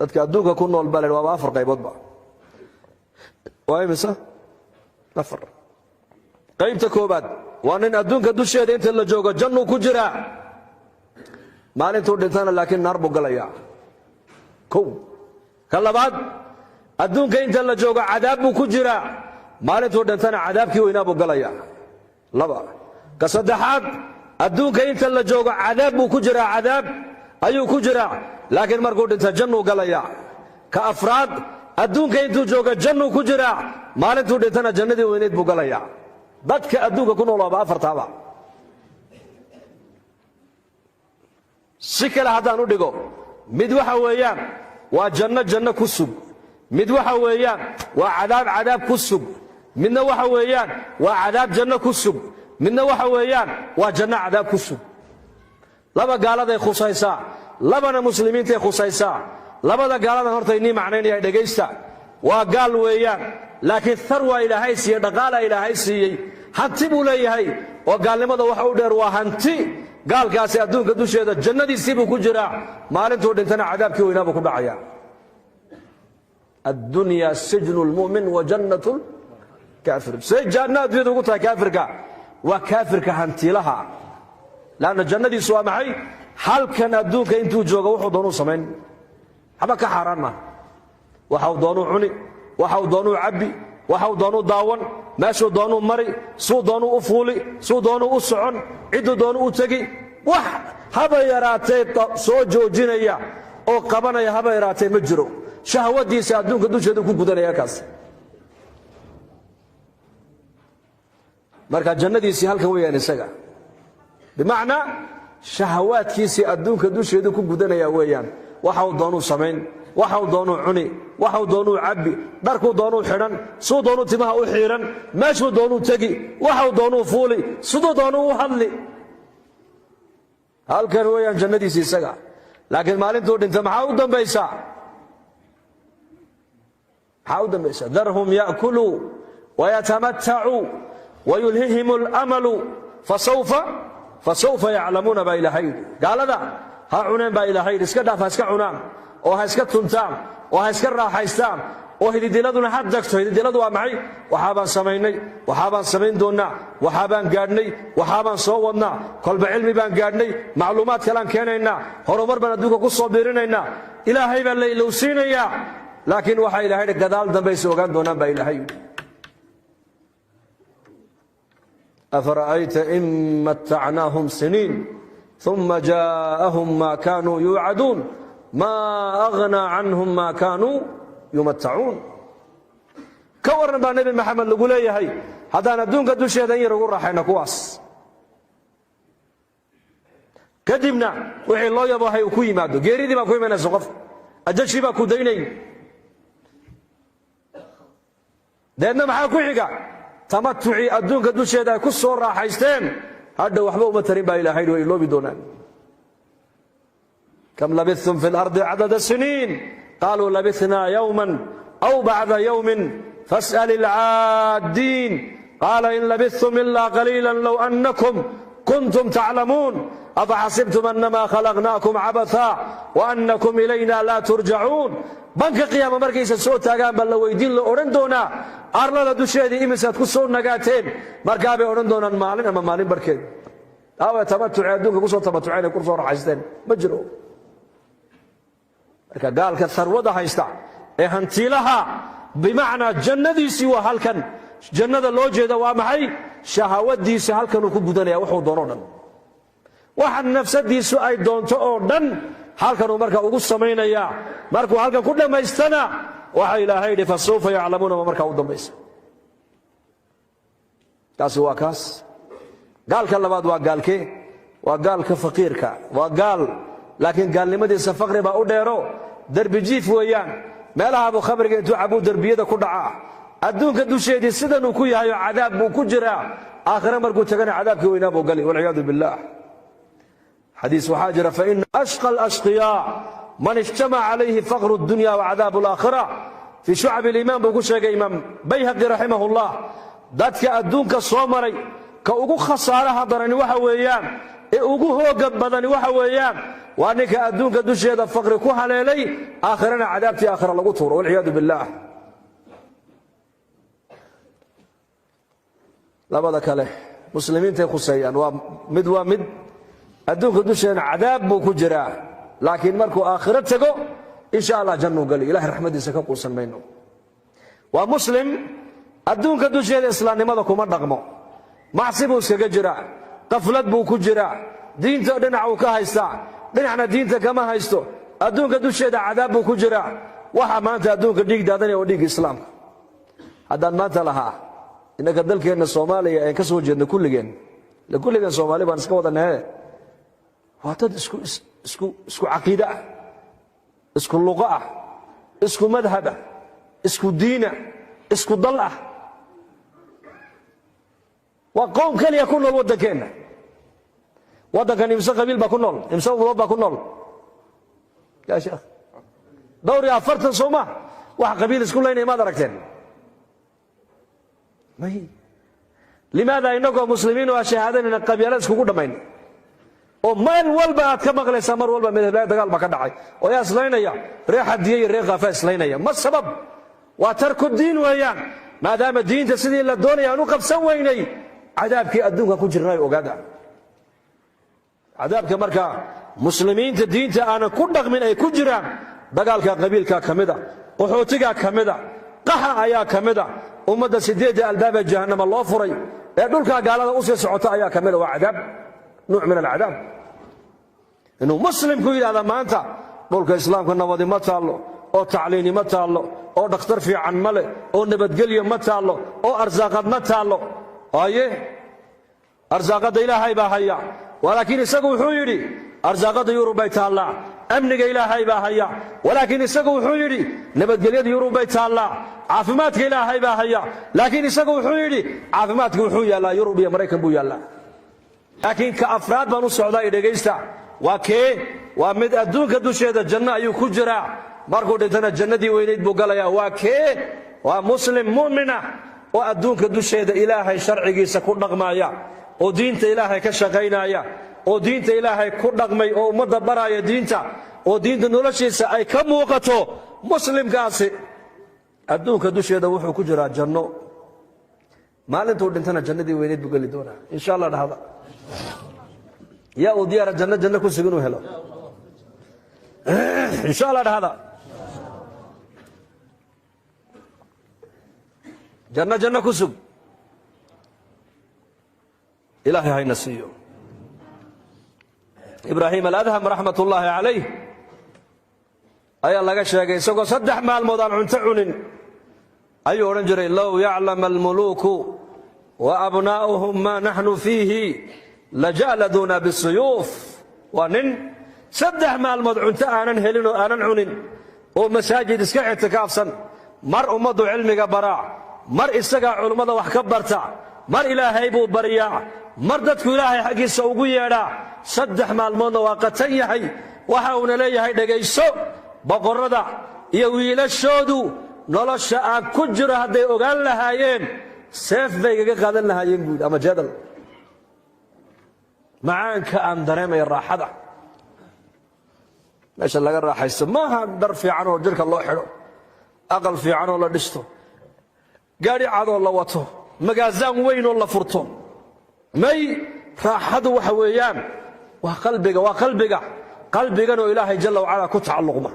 dadka adduunka ku nool baa waa afar qayboodba waa imisa afar qaybta koobaad waa nin adduunka dusheeda inta la joogo jannu ku jira maalintuu dhintana laakiin naar buu galayaa kow ka labaad adduunka inta la joogo cadaab buu ku jira maalintuu dhintana cadaabkii weynaa buu galayaa laba ka saddexaad adduunka inta la joogo cadaab buu ku jiraa cadaab ayuu ku jiraa laakiin markuu dhinta jannuu galayaa ka afraad adduunka intuu jooga jannuu ku jiraa maalintuu dhintana jannadii weyneed buu galayaa dadka adduunka ku nool waaba afartaaba si kale haddaan u dhigo mid waxa weeyaan waa janno ku sug mid waxa weeyaan waa cadaab ku sug midna waxa weeyaan waa cadaab janno ku sug midna waxa weeyaan waa janno cadaab ku sug laba gaaladay khusaysaa labana muslimiintay khusaysaa labada gaaladan horta inii macnaynaya dhegaysta waa gaal weeyaan laakiin tharwa ilaahay siiyey dhaqaala ilaahay siiyey hanti buu leeyahay oo gaalnimada waxa u dheer waa hanti gaalkaasi adduunka dusheeda jannadiisii buu ku jiraa maalintuu dhintana cadaabkii weynaa buu ku dhacayaa addunya sijnu lmu'min wa jannatu lkaafir say janno adduunyada ugu tahay kaafirka waa kaafirka hantiilaha laanna jannadiisu waa maxay halkan adduunka intuu jooga wuxuu doonuu samayn waxba ka xaaraan maaha waxau doonuu cuni waxau doonuu cabbi waxau doonuu daawan meeshuu doonuu mari suu doonuu u fuuli suu doonuu u socon cidduu doonuu u tegi wax haba yaraatee soo joojinaya oo qabanaya haba yaraatee ma jiro shahwadiisa adduunka dusheedu ku gudanaya kaas marka jannadiisii halkan weeyaan isaga bimacnaa shahawaadkiisii adduunka dusheedu ku gudanaya weeyaan waxau doonuu samayn waxau doonuu cuni waxau doonuu cabbi dharkuu doonuu xidhan suu doonuu timaha u xiiran meeshuu doonuu tegi waxau doonuu fuuli siduu doonuu u hadli halkan weeyaan jannadiisii isaga laakiin maalintuu dhinta maxaa u dambaysaa darhum ya'kuluu wayatamatacuu wayulhihim alamalu fasawfa yaclamuuna baa ilaahay yidhi gaalada ha cuneen baa ilaahay yidhi iska dhaaf ha iska cunaan oo ha iska tuntaan oo ha iska raaxaystaan oo hididiladuna ha dagto hididiladu waa maxay waxaabaan samaynay waxaabaan samayn doonnaa waxaabaan gaadhnay waxaabaan soo wadnaa kolba cilmi baan gaadhnay macluumaad kalaan keenaynaa horumar baan adduunka ku soo biirinaynaa ilaahay baa la ilowsiinayaa laakiin waxaa ilahay yidhi gadaal dambayse ogaan doonaan baa ilaahay yidhi afara'ayta in mattacnaahum siniin uma jaa'ahum maa kaanuu yuucaduun maa aghnaa canhum maa kaanuu yumatacuun ka warran baa nebi maxamed lagu leeyahay haddaan adduunka dusheeda in yar ugu raaxayno kuwaas kadibna wixii loo yabohay uu ku yimaado geeridii baa ku imanaysa qofka ajashii baa ku daynayn deedna maxaa ku xiga tamatucii adduunka dusheeda ay ku soo raaxaysteen hadha waxba uma tarin baa ilaahay way iloobi doonaan kam labithtum fi lardi cadada siniin qaluu labithnaa yowman aw bacda yowmin fas'al ilcaaddiin qaala in labithtum ilaa qaliila low annakum kuntum taclamuun afaxasibtum annamaa khalaqnaakum cabathaa waannakum ilayna laa turjacuun banka qiyaama markaysa soo taagaan baa la weydiin la odhan doonaa arlada dusheedii imisaad ku soo nagaateen markaabay odhan doonaan maalin ama maalin barhkeed aawa tamatuci adduunka ku soo tamatuceen ay ku soo raaxaysteen ma jiro marka gaalka sarwada haysta ee hantiilaha bimacnaa jannadiisii waa halkan jannada loo jeeda waa maxay shahawadiisa halkanuu ku gudanaya wuxuu doono dhan waxa nafsadiisu ay doonto oo dhan halkanuu marka ugu samaynayaa markuu halkan ku dhammaystana waxa ilaahay yidhi fasawfa yaclamuuna ma markaa u dambaysa kaasi waa kaas gaalka labaad waa gaalkee waa gaalka faqiirka waa gaal laakiin gaalnimadiisa faqri baa u dheero derbi jiif weeyaan meelaha buu khamriga intuu cabuu derbiyada ku dhacaa adduunka dusheedii sidanuu ku yahay oo cadaab buu ku jiraa aakhire markuu tagana cadaabkii weynaa buu gali walciyaadu billaah xadiis waxaa jira faina ashqa alashqiyaa man ijtamaca calayhi faqru dunya wacadaabu alaakhira fii shucab aliimaan buu ku sheegay imaam bayhaqi raximah ullah dadka adduunka soo maray ka ugu khasaaraha darani waxa weeyaan ee ugu hooga badani waxa weeyaan waa ninka adduunka dusheeda faqri ku haleelay aakhirana cadaabtii aakhira lagu tuuro walciyaadu billaah labada kale muslimiintay khuseeyaan waa mid adduunka dusheena cadaab buu ku jiraa laakiin markuu aakhiro tago insha allah jannuu gali ilahay raxmadiisa ka quusan mayno waa muslim adduunka dusheeda islaamnimada kuma dhaqmo macsi buu iskaga jiraa qaflad buu ku jiraa diinta dhinac uu ka haystaa dhinacna diinta kama haysto adduunka dusheeda cadaab buu ku jiraa waxa maanta adduunka dhiig daadanaya waa dhiigga islaamka haddaan maanta lahaa innaka dalkeenna soomaaliya aan ka soo jeedno kulligeen soomaali baan iska wadanahe waa dad isku caqiide ah isku luqo ah isku madhab ah isku diina isku dal ah waa qowm keliya ku nool waddankeenna waddankan imse qabiil baa ku nool imse ummad baa ku nool yaa sheekh dhowr iyo 40 sooma wax qabiil isku leeyahay ma aragteen may limaada inagoo muslimiin oo shahaadana qabiilada iskugu dhameyn oo meel walba aad ka maqlaysaa mar walba midabada dagaal ba ka dhacay oo yaa islaynaya reexadiye iyo reeq qafa islaynaya ma sabab waa tarku diin weeyaan maadaama diinta sidii la doonaya aanu qabsan weynay cadaabkii adduunka ku jirnay ogaada cadaabka marka muslimiinta diinta aan ku dhaqmin ay ku jiraan dagaalka qabiilka kamida qaxootiga kamida qaxa ayaa kamida ummadda sideeda albaab jahannama loo furay ee dhulka gaalada u sii socota ayaa kamida waa cadaab nooc min alcadaab inuu muslimku yiraahdo maanta dhulka islaamka nabadi ma taalo oo tacliini ma taalo oo dhakhtar fiican male oo nabadgelyo ma taalo oo arsaaqad ma taalo aye arsaaqada ilaahay baa haya walaakiin isagu wuxuu yiri arsaaqada yurub bay taala amniga ilaahay baa haya walaakiin isagu wuxuu yiri nabadgelyada yurub bay taala caafimaadka ilaahay baa haya laakiin isagu wuxuu yiri caafimaadku wuxuu yaalaa yurub iyo mareykan buu yaalaa laakiin ka afraad baan u socdaa dhageysta waa mid adduunka dusheeda janno ayuu ku jiraa markuu dhintana jannadii weynayd buu galayaa waa muslim mu'mina oo adduunka dusheeda ilaahay sharcigiisa ku dhaqmaya oo diinta ilaahay ka shaqaynaya oo diinta ilaahay ku dhaqmay oo ummadda baraya diinta oo diinta noloshiisa ay ka muuqato muslimkaasi adduunka dusheeda wuxuu ku jiraa janno maalintuu dhintana jannadii weynayd buu gali doonaa insha allah dhahda yaa uu diyaara janno ku sugan uu helo insha allah dhahda janno ku sug ilaahay hayna siiyo ibraahim al-adham raxmatullaahi calayh ayaa laga sheegay isagoo 3 maalmood aan cunto cunin ayuu odhan jiray low yaclama almuluuku wa abnaa'uhum maa naxnu fiihi laja'laduuna bisuyuuf waa nin 3 maalmood cunto aanan helin oo aanan cunin oo masaajid iska ictikaafsan mar ummaddu cilmiga baraa mar isagaa culummada wax ka barta mar ilaahay buu baryaa mar dadku ilaahay xaggiisa ugu yeedhaa 3 maalmoodna waa qatan yahay waxa uuna leeyahay dhegayso boqorrada iyo wiilashoodu nolosha aan ku jiro hadday ogaan lahaayeen seef bay igaga qaadan lahaayeen buud ama jadal macaanka aan dareemay raaxada meesha laga raaxaysto maaha dhar fiican oo jirka loo xidho aqal fiican oo la dhisto gaari cadoo la wato magaasaan weyn oo la furto may raaxadu waxa weeyaan waa qalbigan oo ilaahay jalla wa ala ku tacalluqma